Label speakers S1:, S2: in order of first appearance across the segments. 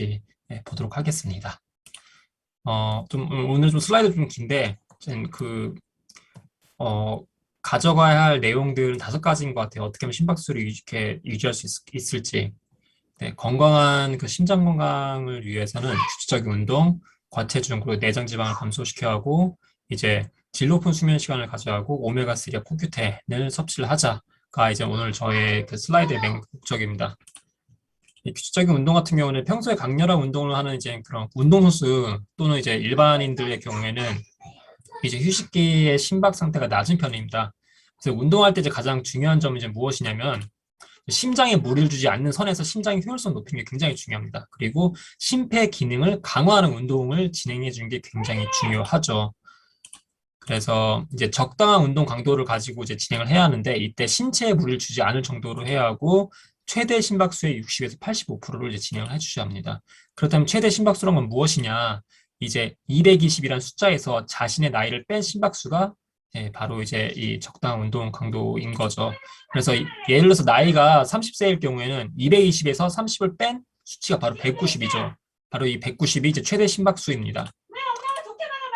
S1: 같이 보도록 하겠습니다. 오늘 좀 슬라이드 좀 긴데, 가져가야 할 내용들은 5가지인 것 같아요. 어떻게 하면 심박수를 유지할 수 있을지. 네, 건강한 그 심장 건강을 위해서는 규칙적인 운동, 과체중, 그리고 내장 지방을 감소시켜야 하고, 이제 질 높은 수면 시간을 가져야 하고, 오메가3와 포큐텐을 섭취를 하자가 이제 오늘 저의 그 슬라이드의 맹 목적입니다. 이 규칙적인 운동 같은 경우는 평소에 강렬한 운동을 하는 이제 그런 운동선수 또는 이제 일반인들의 경우에는 이제 휴식기의 심박 상태가 낮은 편입니다. 그래서 운동할 때 이제 가장 중요한 점은 이제 무엇이냐면 심장에 무리를 주지 않는 선에서 심장의 효율성 높이는 게 굉장히 중요합니다. 그리고 심폐 기능을 강화하는 운동을 진행해 주는 게 굉장히 중요하죠. 그래서 이제 적당한 운동 강도를 가지고 이제 진행을 해야 하는데 이때 신체에 무리를 주지 않을 정도로 해야 하고 최대 심박수의 60에서 85%를 이제 진행을 해주셔야 합니다. 그렇다면 최대 심박수란 건 무엇이냐? 이제 220이라는 숫자에서 자신의 나이를 뺀 심박수가 바로 이제 이 적당한 운동 강도인 거죠. 그래서 예를 들어서 나이가 30세일 경우에는 220에서 30을 뺀 수치가 바로 190이죠. 바로 이 190이 이제 최대 심박수입니다.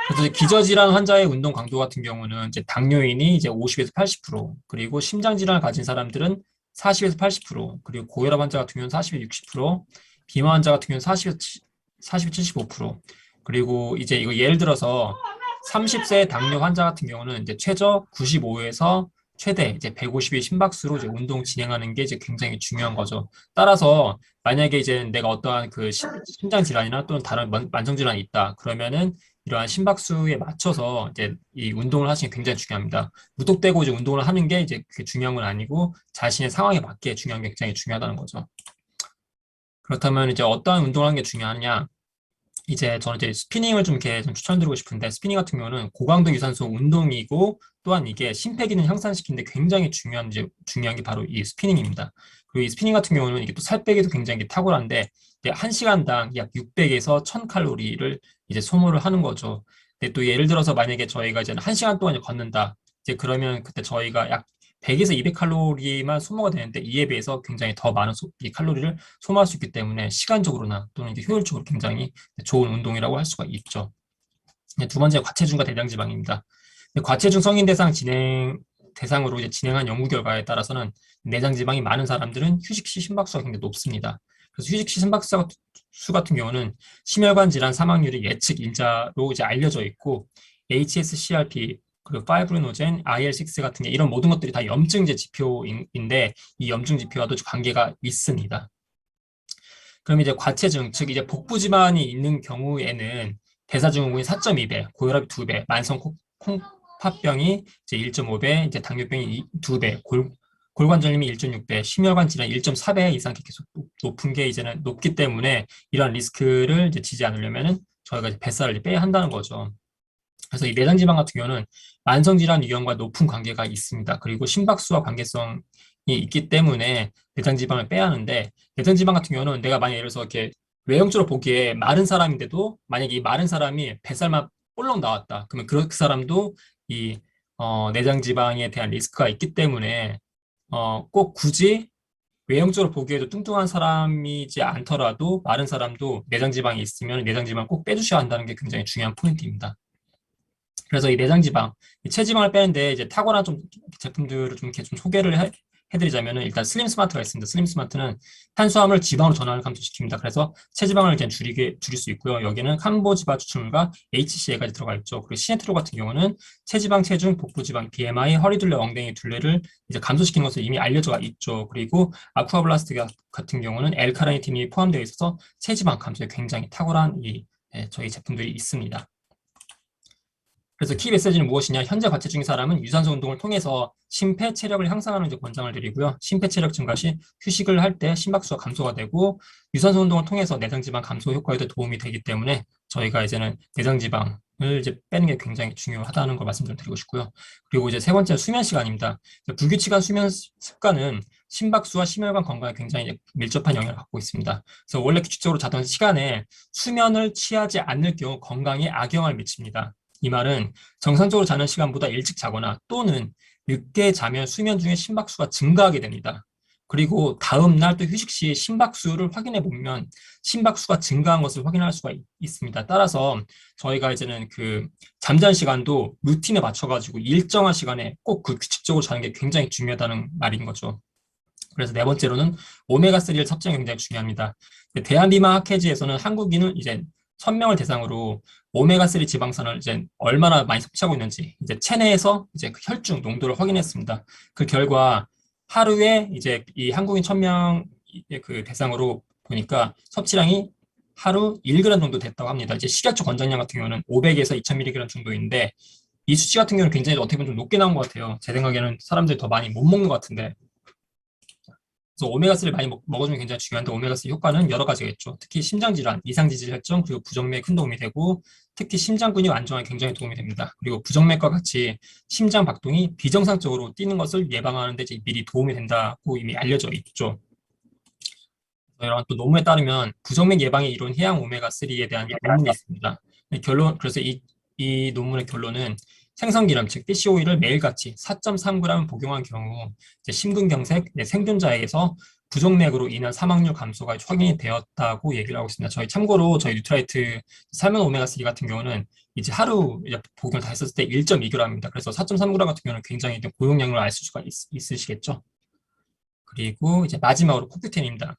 S1: 그래서 기저질환 환자의 운동 강도 같은 경우는 이제 당뇨인이 이제 50에서 80%, 그리고 심장 질환을 가진 사람들은 40에서 80%, 그리고 고혈압 환자 같은 경우는 40에서 60%, 비만 환자 같은 경우는 40에서 75%, 그리고 이제 이거 예를 들어서 30세 당뇨 환자 같은 경우는 이제 최저 95에서 최대 이제 150의 심박수로 이제 운동 진행하는 게 이제 굉장히 중요한 거죠. 따라서 만약에 이제 내가 어떠한 그 심장 질환이나 또는 다른 만성 질환이 있다. 그러면은 이러한 심박수에 맞춰서 이제 이 운동을 하시는 게 굉장히 중요합니다. 무턱대고 이제 운동을 하는 게 이제 그게 중요한 건 아니고 자신의 상황에 맞게 중요한 게 굉장히 중요하다는 거죠. 그렇다면 이제 어떠한 운동을 하는 게 중요하냐? 이제 저는 이제 스피닝을 좀 이렇게 좀 추천드리고 싶은데 스피닝 같은 경우는 고강도 유산소 운동이고 또한 이게 심폐기능 향상시키는데 굉장히 중요한 게 바로 이 스피닝입니다. 그리고 이 스피닝 같은 경우는 이게 또 살 빼기도 굉장히 탁월한데 1시간당 약 600에서 1000칼로리를 이제 소모를 하는 거죠. 근데 또 예를 들어서 만약에 저희가 이제 1시간 동안 걷는다. 이제 그러면 그때 저희가 약 100에서 200칼로리만 소모가 되는데 이에 비해서 굉장히 더 많은 이 칼로리를 소모할 수 있기 때문에 시간적으로나 또는 이제 효율적으로 굉장히 좋은 운동이라고 할 수가 있죠. 두 번째 과체중과 대장지방입니다. 과체중 성인 대상으로 이제 진행한 연구 결과에 따라서는 내장 지방이 많은 사람들은 휴식 시 심박수가 굉장히 높습니다. 그래서 휴식 시 심박수 같은 경우는 심혈관 질환 사망률이 예측 일자로 이제 알려져 있고 HSCRP 그리고 파이브리노젠, IL6 같은 게 이런 모든 것들이 다 염증제 지표인데 이 염증 지표와도 관계가 있습니다. 그럼 이제 과체중, 즉 이제 복부 지방이 있는 경우에는 대사증후군이 4.2배, 고혈압이 2배, 만성 콩팥병이 이제 1.5배, 이제 당뇨병이 2배, 골관절염이 1.6배, 심혈관 질환이 1.4배 이상 계속 높은 게 이제는 높기 때문에 이러한 리스크를 이제 지지 않으려면은 저희가 이제 뱃살을 빼야 한다는 거죠. 그래서 이 내장 지방 같은 경우는 만성 질환 위험과 높은 관계가 있습니다. 그리고 심박수와 관계성이 있기 때문에 내장 지방을 빼야 하는데 내장 지방 같은 경우는 내가 만약 예를 들어서 이렇게 외형적으로 보기에 마른 사람인데도 만약에 이 마른 사람이 뱃살만 볼록 나왔다. 그러면 그 사람도 이 내장 지방에 대한 리스크가 있기 때문에 꼭 굳이 외형적으로 보기에도 뚱뚱한 사람이지 않더라도 마른 사람도 내장 지방이 있으면 내장 지방 꼭 빼주셔야 한다는 게 굉장히 중요한 포인트입니다. 그래서 이 내장 지방, 이 체지방을 빼는데 이제 탁월한 좀 제품들을 좀 이렇게 좀 소개를 해드리자면은 일단 슬림 스마트가 있습니다. 슬림 스마트는 탄수화물 지방으로 전환을 감소시킵니다. 그래서 체지방을 그냥 줄일 수 있고요. 여기는 캄보지바 추출물과 HCL까지 들어가 있죠. 그리고 시네트로 같은 경우는 체지방, 체중, 복부지방, BMI, 허리둘레, 엉덩이 둘레를 이제 감소시키는 것으로 이미 알려져 있죠. 그리고 아쿠아블라스트 같은 경우는 L카르니틴이 포함되어 있어서 체지방 감소에 굉장히 탁월한 저희 제품들이 있습니다. 그래서 키 메시지는 무엇이냐? 현재 과체 중인 사람은 유산소 운동을 통해서 심폐 체력을 향상하는 데 권장을 드리고요. 심폐 체력 증가 시 휴식을 할 때 심박수가 감소가 되고 유산소 운동을 통해서 내장 지방 감소 효과에도 도움이 되기 때문에 저희가 이제는 내장 지방을 이제 빼는 게 굉장히 중요하다는 걸 말씀 좀 드리고 싶고요. 그리고 이제 세 번째 수면 시간입니다. 불규칙한 수면 습관은 심박수와 심혈관 건강에 굉장히 밀접한 영향을 갖고 있습니다. 그래서 원래 규칙적으로 자던 시간에 수면을 취하지 않을 경우 건강에 악영향을 미칩니다. 이 말은 정상적으로 자는 시간보다 일찍 자거나 또는 늦게 자면 수면 중에 심박수가 증가하게 됩니다. 그리고 다음 날 또 휴식 시 심박수를 확인해 보면 심박수가 증가한 것을 확인할 수가 있습니다. 따라서 저희가 이제는 그 잠자는 시간도 루틴에 맞춰가지고 일정한 시간에 꼭 그 규칙적으로 자는 게 굉장히 중요하다는 말인 거죠. 그래서 네 번째로는 오메가3를 섭취하는 게 굉장히 중요합니다. 대한비만학회지에서는 한국인은 이제 1000명을 대상으로 오메가3 지방산을 이제 얼마나 많이 섭취하고 있는지 이제 체내에서 이제 그 혈중 농도를 확인했습니다. 그 결과 하루에 이제 이 한국인 1000명 그 대상으로 보니까 섭취량이 하루 1g 정도 됐다고 합니다. 이제 식약처 권장량 같은 경우는 500에서 2000mg 정도인데 이 수치 같은 경우는 굉장히 어떻게 보면 좀 높게 나온 것 같아요. 제 생각에는 사람들이 더 많이 못 먹는 것 같은데 그래서 오메가3를 많이 먹어주면 굉장히 중요한데 오메가3 효과는 여러 가지가 있죠. 특히 심장질환, 이상지질 혈증, 그리고 부정맥에 큰 도움이 되고 특히 심장 근육 안정에 굉장히 도움이 됩니다. 그리고 부정맥과 같이 심장 박동이 비정상적으로 뛰는 것을 예방하는 데 미리 도움이 된다고 이미 알려져 있죠. 이런 또 논문에 따르면 부정맥 예방에 이룬 해양 오메가3에 대한 논문이 있습니다. 그래서 이 논문의 결론은 생선기름, 즉 피시 오일을 매일같이 4.3g 복용한 경우 심근경색 생존자에게서 부정맥으로 인한 사망률 감소가 확인이 되었다고 얘기를 하고 있습니다. 참고로 저희 뉴트라이트 살몬 오메가3 같은 경우는 이제 하루 이제 복용을 다 했었을 때 1.2g입니다. 그래서 4.3g 같은 경우는 굉장히 고용량을 알 수가 있으시겠죠. 그리고 이제 마지막으로 코큐텐입니다.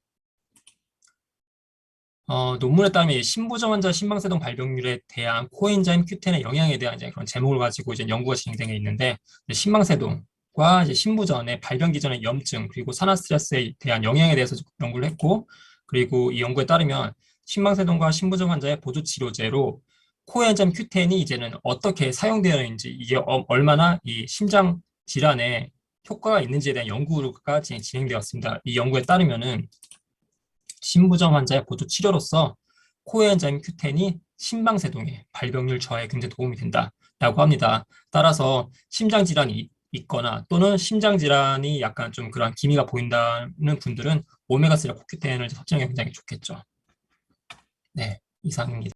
S1: 논문에 따르면 신부정 환자 심방세동 발병률에 대한 코엔자임 Q10의 영향에 대한 이제 그런 제목을 가지고 이제 연구가 진행되어 있는데 심방세동과 이제 신부전의 발병 기전의 염증 그리고 산화 스트레스에 대한 영향에 대해서 연구를 했고 그리고 이 연구에 따르면 심방세동과 신부전 환자의 보조 치료제로 코엔자임 Q10이 이제는 어떻게 사용되어있는지 이게 얼마나 이 심장 질환에 효과가 있는지에 대한 연구가 진행되었습니다. 이 연구에 따르면은 심부정 환자의 보조 치료로서 코엔자임 Q10이 심방세동의 발병률 저하에 굉장히 도움이 된다라고 합니다. 따라서 심장질환이 있거나 또는 심장질환이 약간 좀 그런 기미가 보인다는 분들은 오메가3 Q10을 섭취하는 게 굉장히 좋겠죠. 네, 이상입니다.